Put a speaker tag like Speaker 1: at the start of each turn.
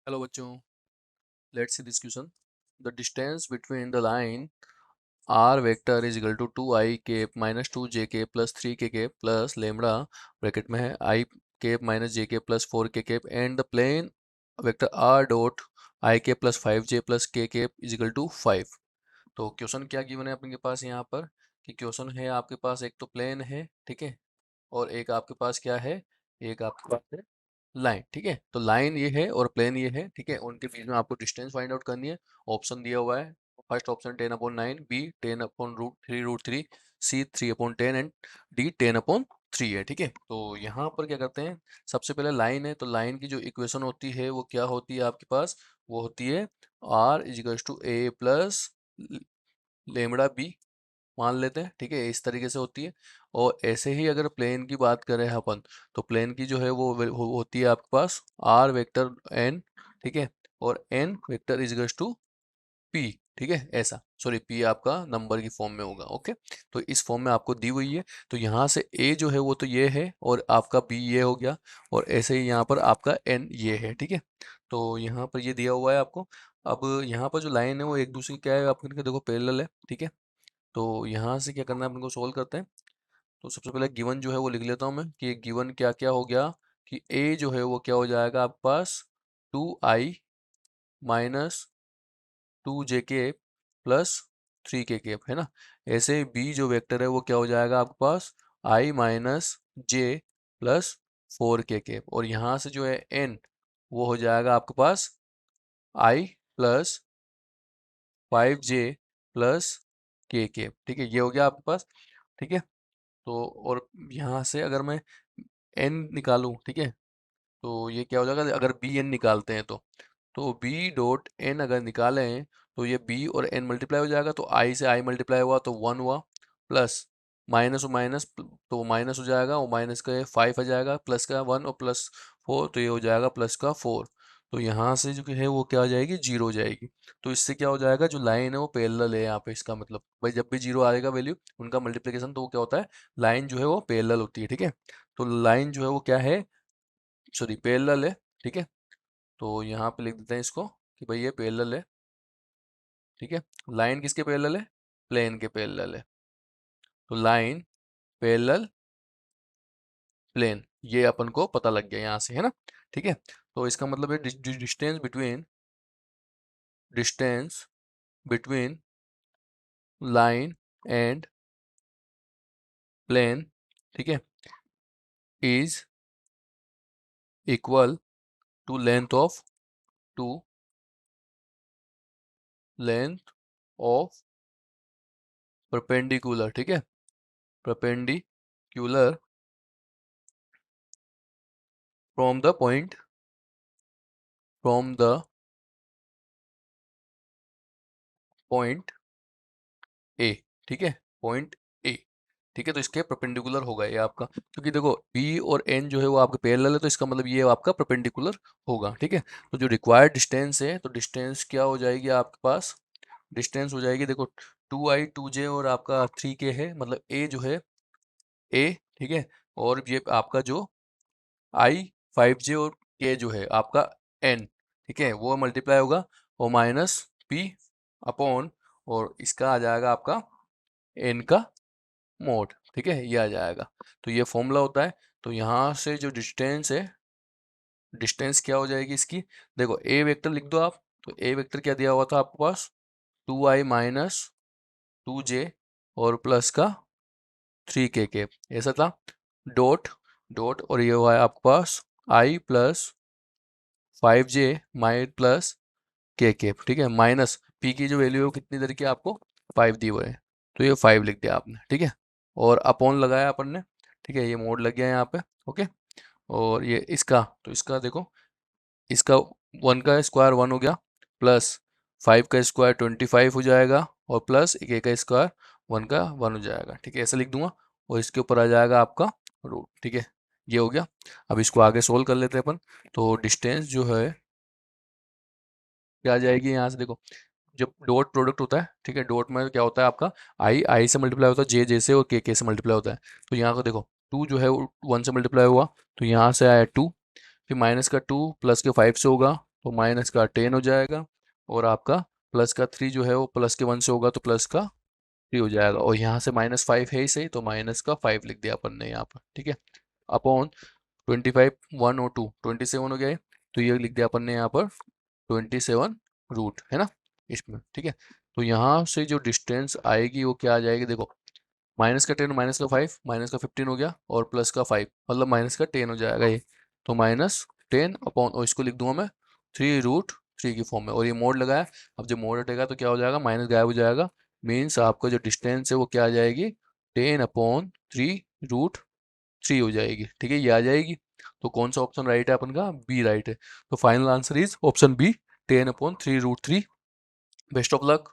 Speaker 1: Hello बच्चों, let's see this question. The distance between the line R vector is equal to 2i cap minus 2j cap plus 3k cap plus lambda bracket में है i cap minus j cap plus 4k cap and the plane vector R dot i cap plus 5j plus k cap is equal to 5। तो question क्या given है आपके पास यहाँ पर कि question है आपके पास एक तो प्लेन है, ठीक है, और एक आपके पास क्या है, एक आपके पास है लाइन, ठीक है। तो लाइन ये है और प्लेन ये है, ठीक है। उनके बीच में आपको डिस्टेंस फाइंड आउट करनी है। ऑप्शन दिया हुआ है, first option 10/9, B 10/√3√3, C 3/10 and D 10/3 है, ठीक है। तो यहाँ पर क्या करते हैं, सबसे पहले लाइन है तो लाइन की जो इक्वेशन होती है वो क्या होती है आपके पास, वो होती है R is equal to A plus lambda B मान लेते हैं, ठीक है, इस तरीके से होती है। और ऐसे ही अगर प्लेन की बात करें अपन, तो प्लेन की जो है वो होती है आपके पास आर वेक्टर एन, ठीक है, और N vector is equal to P, ठीक है, ऐसा, सॉरी पी आपका नंबर की फॉर्म में होगा, ओके। तो इस फॉर्म में आपको दी हुई है, तो यहाँ से ए जो है वो तो ये है और आपका बी ये हो गया, और ऐसे ही यहाँ पर आपका एन ये है, ठीक है। तो यहाँ पर ये दिया हुआ है आपको। अब यहाँ पर जो लाइन है वो एक दूसरे की क्या है, आपको देखो पैरेलल है, ठीक है। तो यहाँ से क्या करना है, अपन को सोल्व करते हैं। तो सबसे पहले गिवन जो है वो लिख लेता हूँ मैं कि गिवन क्या क्या हो गया, कि a जो है वो क्या हो जाएगा आपके पास 2i minus 2j plus 3k है ना। ऐसे b जो वेक्टर है वो क्या हो जाएगा आपके पास i minus j plus 4k, और यहाँ से जो है n वो हो जाएगा आपके पास i plus 5j plus k, ठीक है, ये हो गया आपके पास, ठीक है। तो और यहाँ से अगर मैं n निकालूं, ठीक है, तो ये क्या हो जाएगा, अगर बी एन निकालते हैं तो बी डॉट एन अगर निकालें तो ये बी और एन मल्टीप्लाई हो जाएगा, तो आई से आई मल्टीप्लाई हुआ तो 1 हुआ, प्लस माइनस और माइनस तो माइनस हो जाएगा, और माइनस का 5 आ जाएगा, प्लस का 1 और प्लस 4 तो ये हो जाएगा प्लस का 4। तो यहाँ से जो है वो क्या हो जाएगी, जीरो हो जाएगी। तो इससे क्या हो जाएगा, जो लाइन है वो पैरेलल है यहाँ पे, इसका मतलब भाई जब भी जीरो आएगा वैल्यू उनका मल्टीप्लिकेशन, तो वो क्या होता है, लाइन जो है वो पैरेलल होती है, ठीक है। तो लाइन जो है वो क्या है, सॉरी पैरेलल है, ठीक है। तो यहाँ पे लिख देते हैं इसको कि भाई ये पैरेलल है, ठीक है। लाइन किसके पैरेलल है, प्लेन के पैरेलल है। तो लाइन पैरेलल प्लेन, ये अपन को पता लग गया यहाँ से, है ना, ठीक है। तो इसका मतलब है distance between line and plane, ठीक है, is equal to length of perpendicular, ठीक है, perpendicular from the point A, ठीक है, पॉइंट ए, ठीक है। तो इसके परपेंडिकुलर होगा ये आपका, क्योंकि देखो बी और एन जो है वो आपके पैरेलल है, तो इसका मतलब ये आपका परपेंडिकुलर होगा, ठीक है। तो जो रिक्वायर्ड डिस्टेंस है, तो डिस्टेंस क्या हो जाएगी आपके पास, डिस्टेंस हो जाएगी, देखो 2i 2j और आपका 3k है, मतलब ए जो है ए, ठीक है, और ये आपका जो i 5j और k जो है आपका n, ठीक है, वो मल्टीप्लाई होगा और माइनस p अपॉन, और इसका आ जाएगा आपका n का मोड, ठीक है, ये आ जाएगा। तो ये फॉर्मूला होता है। तो यहाँ से जो डिस्टेंस है, डिस्टेंस क्या हो जाएगी इसकी, देखो ए वेक्टर लिख दो आप। तो ए वेक्टर क्या दिया हुआ था आपके पास, 2i माइनस 2j और प्लस का 3k ऐसा था, डॉट डॉट, और ये हुआ है आपके पास i प्लस 5j माइ प्लस के, ठीक है, माइनस p की जो वैल्यू है वो कितनी दर की आपको 5 दी हुई है, तो ये 5 लिख दिया आपने, ठीक है, और अपॉन लगाया अपन ने, ठीक है, ये मोड लग गया यहाँ पे, ओके। और ये इसका, तो इसका देखो, इसका 1 का स्क्वायर 1 हो गया, प्लस 5 का स्क्वायर 25 हो जाएगा, और प्लस एक का स्क्वायर 1 का 1 हो जाएगा, ठीक है, ऐसे लिख दूंगा, और इसके ऊपर आ जाएगा आपका रूट, ठीक है, ये हो गया। अब इसको आगे सोल्व कर लेते हैं अपन। तो डिस्टेंस जो है क्या आ जाएगी, यहाँ से देखो, जब डॉट प्रोडक्ट होता है, ठीक है, डॉट में क्या होता है आपका आई आई से मल्टीप्लाई होता है, जे से, और के से मल्टीप्लाई होता है। तो यहाँ को देखो, 2 जो है वो 1 से मल्टीप्लाई हुआ, तो यहाँ से आया 2, फिर माइनस का 2 प्लस के 5 से होगा, तो माइनस का 10 हो जाएगा, और आपका प्लस का 3 जो है वो प्लस के 1 से होगा तो प्लस का 3 हो जाएगा, और यहाँ से -5 है ही सही, तो माइनस का 5 लिख दिया अपन ने यहाँ पर, ठीक है। अपॉन 25 1 और 2 27 हो गया है, तो ये लिख दिया अपन ने यहाँ पर 27 रूट, है ना, इसमें, ठीक है। तो यहाँ से जो डिस्टेंस आएगी वो क्या आ जाएगी, देखो माइनस का 10 माइनस का 5 माइनस का 15 हो गया, और प्लस का 5 मतलब माइनस का 10 हो जाएगा ये, तो -10 अपॉन, और इसको लिख दूंगा मैं 3√3 की फॉर्म में, और ये मोड लगाया। अब जब मोड हटेगा तो क्या हो जाएगा, माइनस गायब हो जाएगा, मीन्स आपका जो डिस्टेंस है वो क्या आ जाएगी, 10/3√3 हो जाएगी, ठीक है, ये आ जाएगी। तो कौन सा ऑप्शन राइट है अपन का, बी राइट है। तो final answer is option B, 10/3√3। Best of luck.